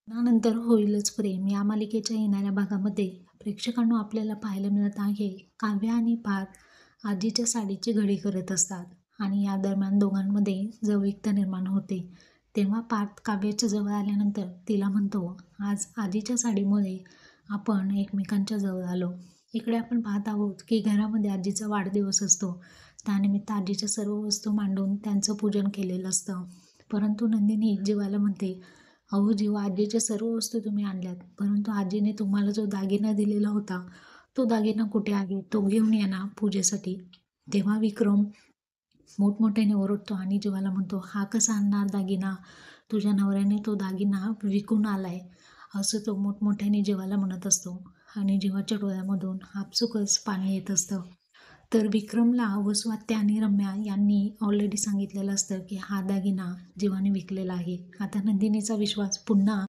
लग्नानंतर होईलच प्रेम या मालिकेच्या येणाऱ्या भागामध्ये प्रेक्षकांनो आपल्याला पाहायला मिळत आहे काव्य आणि पार्थ आजीच्या साडीची घडी करत असतात आणि या दरम्यान दोघांमध्ये जवळीकता निर्माण होते. तेव्हा पार्थ काव्याच्या जवळ आल्यानंतर तिला म्हणतो, आज आजीच्या साडीमुळे आपण एकमेकांच्या जवळ आलो. इकडे आपण पाहत आहोत की घरामध्ये आजीचा वाढदिवस असतो. त्यानिमित्त आजीच्या सर्व वस्तू मांडून त्यांचं पूजन केलेलं असतं. परंतु नंदिनी जीवाला म्हणते, अहो जीवा, आजीच्या सर्व वस्तू तुम्ही आणल्यात, परंतु आजीने तुम्हाला जो दागिना दिलेला होता तो दागिना कुठे आहे, तो घेऊन या ना पूजेसाठी. तेव्हा विक्रम मोठमोठ्याने ओरडतो आणि जीवाला म्हणतो, हा कसा आणणार दागिना, तुझ्या नवऱ्याने तो दागिना विकून आलाय, असं तो मोठमोठ्याने जीवाला म्हणत असतो. आणि जीवाच्या डोळ्यामधून आपसुकच पाणी येत असतं. तर विक्रमला वसुआत्या आणि रम्या यांनी ऑलरेडी सांगितलेलं असतं की हा दागिना जीवाने विकलेला आहे. आता नंदिनीचा विश्वास पुन्हा